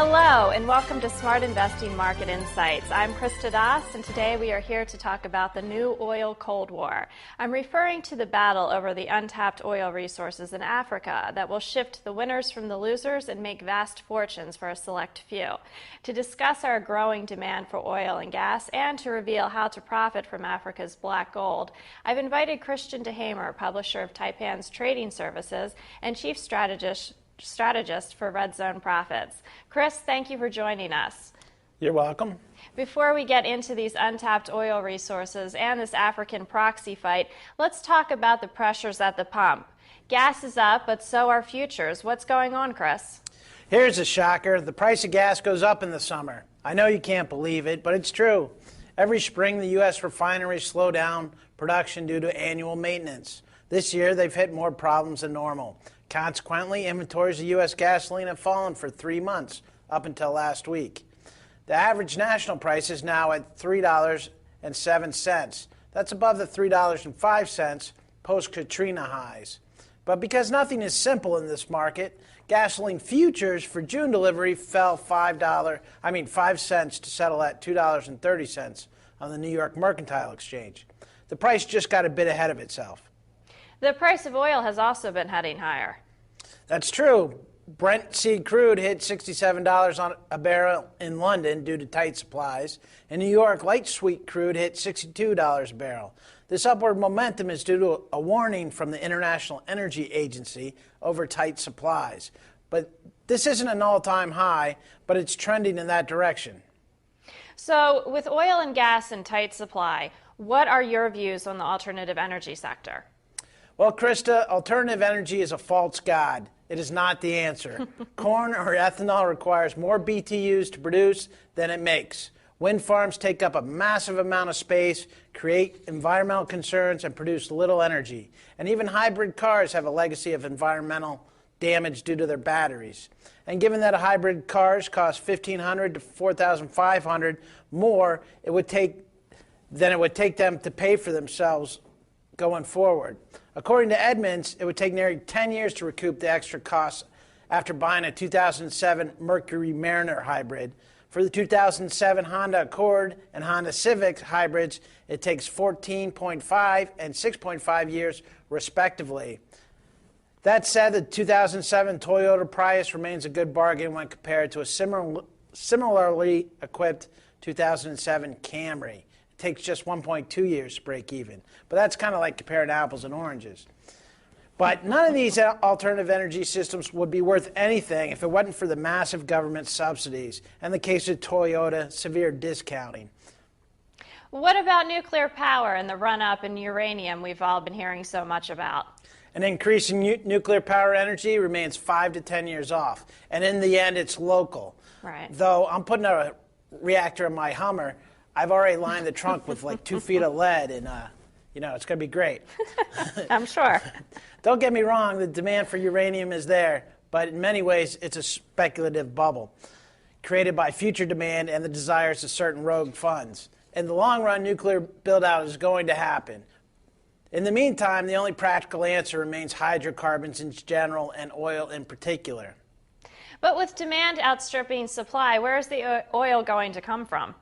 Hello, and welcome to Smart Investing Market Insights. I'm Krista Das, and today we are here to talk about the new oil Cold War. I'm referring to the battle over the untapped oil resources in Africa that will shift the winners from the losers and make vast fortunes for a select few. To discuss our growing demand for oil and gas and to reveal how to profit from Africa's black gold, I've invited Christian DeHamer, publisher of Taipan's Trading Services and chief strategist for Red Zone Profits. Chris, thank you for joining us. You're welcome. Before we get into these untapped oil resources and this African proxy fight, let's talk about the pressures at the pump. Gas is up, but so are futures. What's going on, Chris? Here's a shocker. The price of gas goes up in the summer. I know you can't believe it, but it's true. Every spring, the U.S. refineries slow down production due to annual maintenance. This year, they've hit more problems than normal. Consequently, inventories of U.S. gasoline have fallen for 3 months, up until last week. The average national price is now at $3.07. That's above the $3.05 post-Katrina highs. But because nothing is simple in this market, gasoline futures for June delivery fell 5 cents to settle at $2.30 on the New York Mercantile Exchange. The price just got a bit ahead of itself. The price of oil has also been heading higher. That's true. Brent seed crude hit $67 on a barrel in London due to tight supplies. In New York, light sweet crude hit $62 a barrel. This upward momentum is due to a warning from the International Energy Agency over tight supplies. But this isn't an all-time high, but it's trending in that direction. So with oil and gas in tight supply, what are your views on the alternative energy sector? Well, Krista, alternative energy is a false god. It is not the answer. Corn or ethanol requires more BTUs to produce than it makes. Wind farms take up a massive amount of space, create environmental concerns, and produce little energy. And even hybrid cars have a legacy of environmental damage due to their batteries. And given that hybrid cars cost $1,500 to $4,500 more, it would take them to pay for themselves going forward. According to Edmunds, it would take nearly 10 years to recoup the extra costs after buying a 2007 Mercury Mariner hybrid. For the 2007 Honda Accord and Honda Civic hybrids, it takes 14.5 and 6.5 years, respectively. That said, the 2007 Toyota Prius remains a good bargain when compared to a similarly equipped 2007 Camry. Takes just 1.2 years to break even. But that's kind of like comparing apples and oranges. But none of these alternative energy systems would be worth anything if it wasn't for the massive government subsidies and the case of Toyota, severe discounting. What about nuclear power and the run-up in uranium we've all been hearing so much about? An increase in nuclear power energy remains 5 to 10 years off. And in the end, it's local. Right. Though I'm putting a reactor in my Hummer, I've already lined the trunk with like 2 feet of lead, and it's going to be great. I'm sure. Don't get me wrong, the demand for uranium is there, but in many ways it's a speculative bubble created by future demand and the desires of certain rogue funds. In the long run, nuclear build-out is going to happen. In the meantime, the only practical answer remains hydrocarbons in general and oil in particular. But with demand outstripping supply, where is the oil going to come from?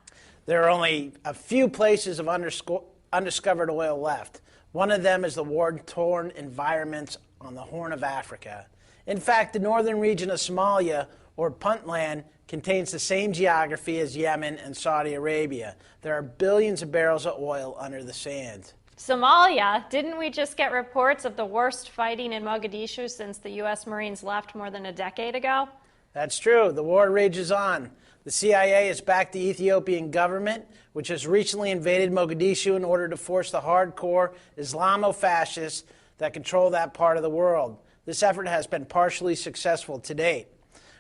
There are only a few places of undiscovered oil left. One of them is the war-torn environments on the Horn of Africa. In fact, the northern region of Somalia, or Puntland, contains the same geography as Yemen and Saudi Arabia. There are billions of barrels of oil under the sand. Somalia? Didn't we just get reports of the worst fighting in Mogadishu since the U.S. Marines left more than a decade ago? That's true. The war rages on. The CIA has backed the Ethiopian government, which has recently invaded Mogadishu in order to force the hardcore Islamo-fascists that control that part of the world. This effort has been partially successful to date.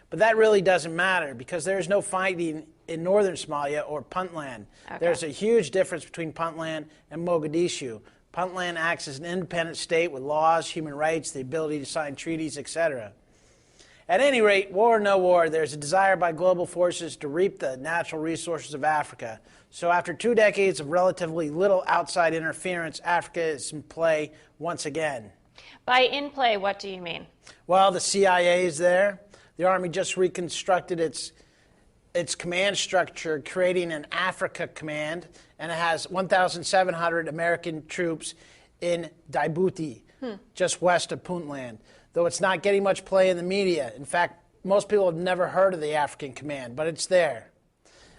But that really doesn't matter because there is no fighting in northern Somalia or Puntland. Okay. There's a huge difference between Puntland and Mogadishu. Puntland acts as an independent state with laws, human rights, the ability to sign treaties, etc. At any rate, war or no war, there's a desire by global forces to reap the natural resources of Africa. So after 2 decades of relatively little outside interference, Africa is in play once again. By in play, what do you mean? Well, the CIA is there. The Army just reconstructed its its command structure, creating an Africa command, and it has 1,700 American troops in Djibouti, just west of Puntland, though it's not getting much play in the media. In fact, most people have never heard of the African command, but it's there.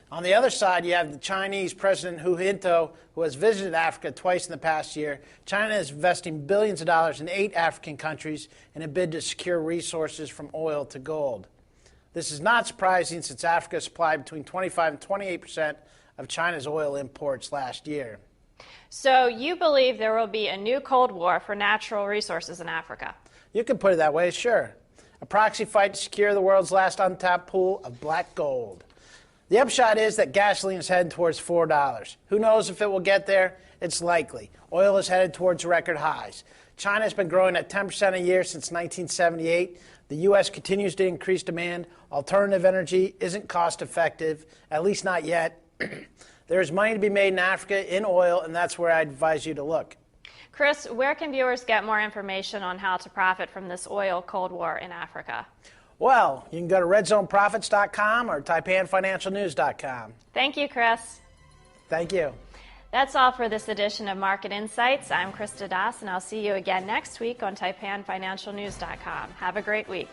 On the other side, you have the Chinese President Hu Jintao, who has visited Africa twice in the past year. China is investing billions of dollars in 8 African countries in a bid to secure resources from oil to gold. This is not surprising since Africa supplied between 25 and 28% of China's oil imports last year. So you believe there will be a new Cold War for natural resources in Africa? You can put it that way, sure. A proxy fight to secure the world's last untapped pool of black gold. The upshot is that gasoline is headed towards $4. Who knows if it will get there? It's likely. Oil is headed towards record highs. China has been growing at 10% a year since 1978. The U.S. continues to increase demand. Alternative energy isn't cost effective, at least not yet. There is money to be made in Africa in oil, and that's where I'd advise you to look. Chris, where can viewers get more information on how to profit from this oil Cold War in Africa? Well, you can go to redzoneprofits.com or taipanfinancialnews.com. Thank you, Chris. Thank you. That's all for this edition of Market Insights. I'm Krista Das, and I'll see you again next week on taipanfinancialnews.com. Have a great week.